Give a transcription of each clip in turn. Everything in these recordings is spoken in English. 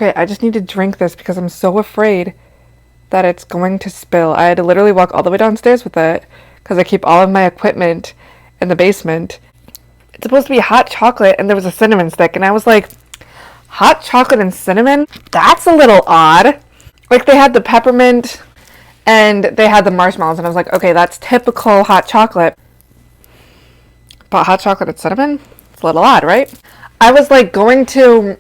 Okay, I just need to drink this because I'm so afraid that it's going to spill. I had to literally walk all the way downstairs with it because I keep all of my equipment in the basement. It's supposed to be hot chocolate and there was a cinnamon stick and I was like, hot chocolate and cinnamon? That's a little odd. Like they had the peppermint and they had the marshmallows and I was like, okay, that's typical hot chocolate. But hot chocolate and cinnamon? It's a little odd, right? I was like going to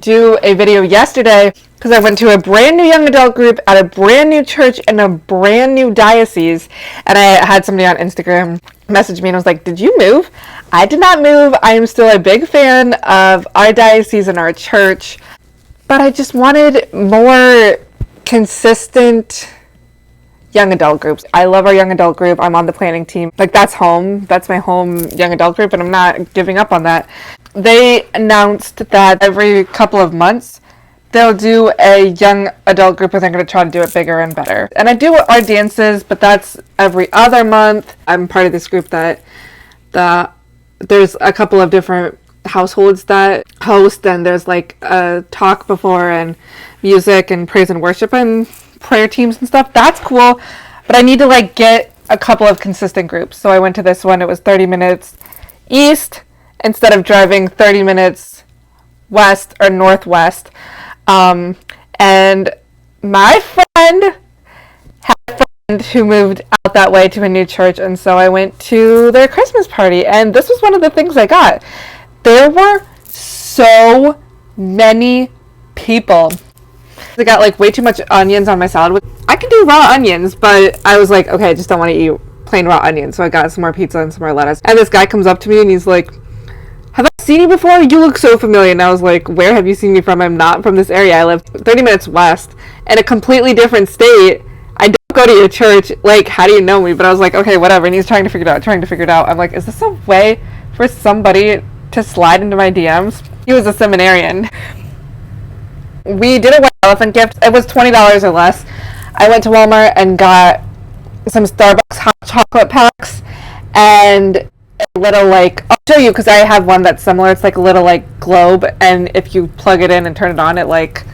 do a video yesterday because I went to a brand new young adult group at a brand new church in a brand new diocese, and I had somebody on Instagram message me and was like, did you move? I did not move. I am still a big fan of our diocese and our church, but I just wanted more consistent young adult groups. I love our young adult group. I'm on the planning team. Like that's home. That's my home young adult group and I'm not giving up on that. They announced that every couple of months they'll do a young adult group and they're going to try to do it bigger and better. And I do our dances, but that's every other month. I'm part of this group that there's a couple of different households that host, and there's like a talk before and music and praise and worship and prayer teams and stuff. That's cool, but I need to like get a couple of consistent groups. So I went to this one. It was 30 minutes east instead of driving 30 minutes west or northwest. And my friend had a friend who moved out that way to a new church, and so I went to their Christmas party, and this was one of the things I got. There were so many people. I got like way too much onions on my salad. I can do raw onions, but I was like, okay, I just don't want to eat plain raw onions, so I got some more pizza and some more lettuce. And this guy comes up to me and he's like, have I seen you before? You look so familiar. And I was like, where have you seen me from? I'm not from this area. I live 30 minutes west in a completely different state. I don't go to your church. Like, how do you know me? But I was like, okay, whatever. And he's trying to figure it out. I'm like, is this a way for somebody to slide into my DMs? He was a seminarian. We did a white elephant gift. It was $20 or less. I went to Walmart and got some Starbucks hot chocolate packs and a little like, I'll show you because I have one that's similar. It's like a little like globe, and if you plug it in and turn it on, it like,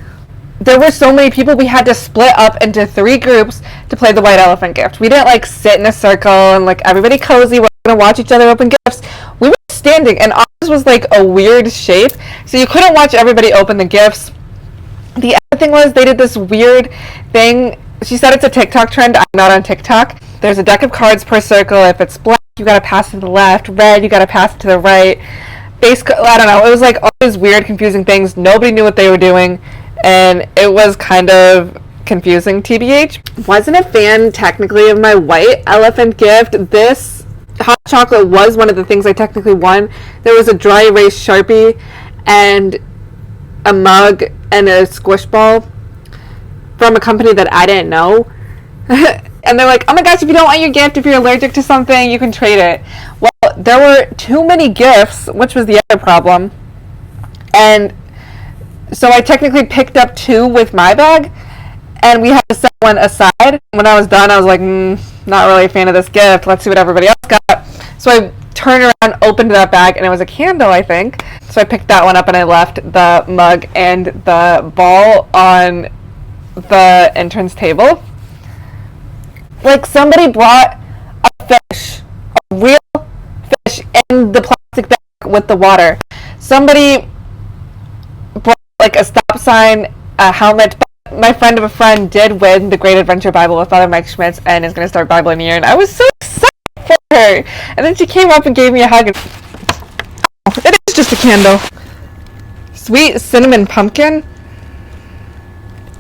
there were so many people we had to split up into 3 groups to play the white elephant gift. We didn't like sit in a circle and like everybody cozy, we're gonna watch each other open gifts. We were standing and ours was like a weird shape, so you couldn't watch everybody open the gifts. The other thing was they did this weird thing. She said it's a TikTok trend. I'm not on TikTok. There's a deck of cards per circle. If it's black, you gotta pass it to the left. Red, you gotta pass it to the right. I don't know. It was like all these weird, confusing things. Nobody knew what they were doing, and it was kind of confusing, TBH. Wasn't a fan technically of my white elephant gift. This hot chocolate was one of the things I technically won. There was a dry erase Sharpie and a mug and a squish ball from a company that I didn't know. And they're like, oh my gosh, if you don't want your gift, if you're allergic to something, you can trade it. Well, there were too many gifts, which was the other problem. And so I technically picked up 2 with my bag, and we had to set one aside. When I was done, I was like, not really a fan of this gift. Let's see what everybody else got. So I turned around, opened that bag, and it was a candle, I think. So I picked that one up, and I left the mug and the ball on the entrance table. Like, somebody brought a fish, a real fish, in the plastic bag with the water. Somebody brought like a stop sign, a helmet. But my friend of a friend did win the Great Adventure Bible with Father Mike Schmitz and is going to start Bible in a year, and I was so excited for her. And then she came up and gave me a hug. And it is just a candle. Sweet cinnamon pumpkin.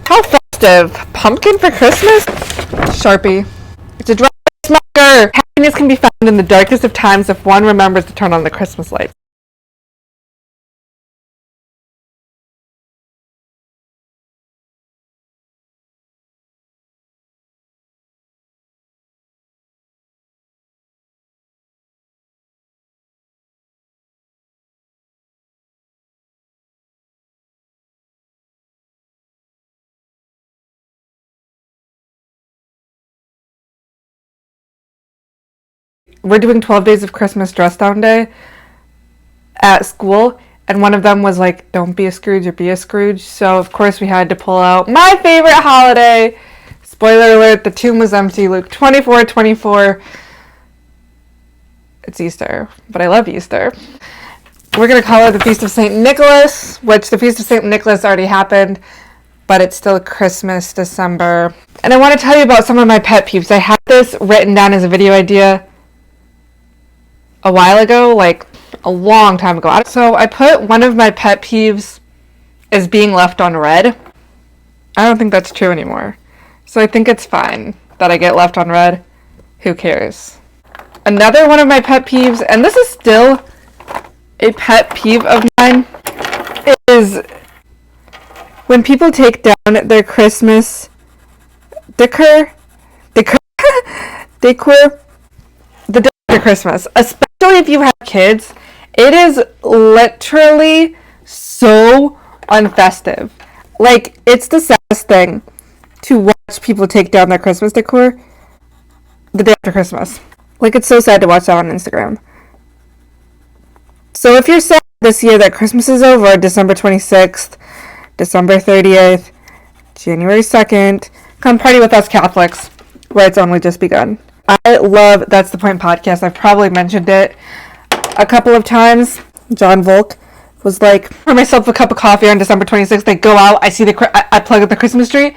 How festive. Pumpkin for Christmas? Sharpie. It's a dry marker. Happiness can be found in the darkest of times if one remembers to turn on the Christmas lights. We're doing 12 Days of Christmas Dress Down Day at school, And one of them was like, don't be a Scrooge or be a Scrooge. So, of course, we had to pull out my favorite holiday. Spoiler alert, the tomb was empty. Luke 24:24. It's Easter, but I love Easter. We're going to call it the Feast of St. Nicholas, which the Feast of St. Nicholas already happened, but it's still Christmas, December. And I want to tell you about some of my pet peeves. I had this written down as a video idea a while ago, like a long time ago. So I put one of my pet peeves as being left on red. I don't think that's true anymore. So I think it's fine that I get left on red. Who cares? Another one of my pet peeves, and this is still a pet peeve of mine, is when people take down their Christmas decor the day after Christmas, especially if you have kids. It is literally so unfestive. Like, it's the saddest thing to watch people take down their Christmas decor the day after Christmas. Like, it's so sad to watch that on Instagram. So if you're sad this year that Christmas is over, December 26th, December 30th, January 2nd, come party with us Catholics, where it's only just begun. I love That's the Point podcast. I've probably mentioned it a couple of times. John Volk was like, pour myself a cup of coffee on December 26th. I go out, I see I plug up the Christmas tree,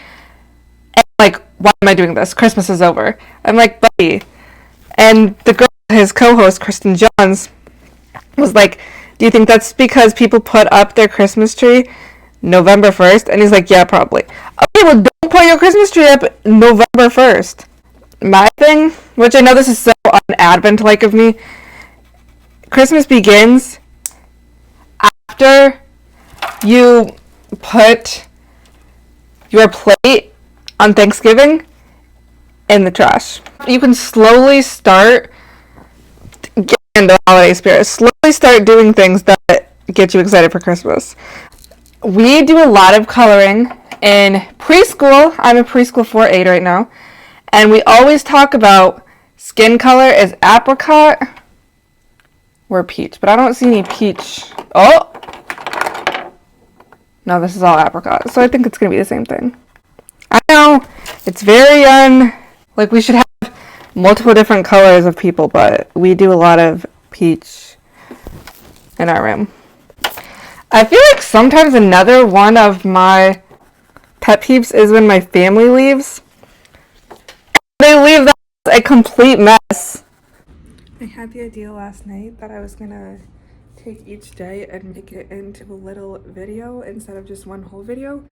and like, why am I doing this? Christmas is over. I'm like, buddy. And the girl, his co-host, Kristen Johns, was like, do you think that's because people put up their Christmas tree November 1st? And he's like, yeah, probably. Okay, well, don't put your Christmas tree up November 1st. My thing, which I know this is so un-Advent-like of me, Christmas begins after you put your plate on Thanksgiving in the trash. You can slowly start getting into the holiday spirit. Slowly start doing things that get you excited for Christmas. We do a lot of coloring in preschool. I'm in preschool 4-8 right now. And we always talk about skin color is apricot or peach. But I don't see any peach. Oh! No, this is all apricot. So I think it's going to be the same thing. I know, it's very, like, we should have multiple different colors of people, but we do a lot of peach in our room. I feel like sometimes another one of my pet peeves is when my family leaves. They leave the house a complete mess. I had the idea last night that I was gonna take each day and make it into a little video instead of just one whole video.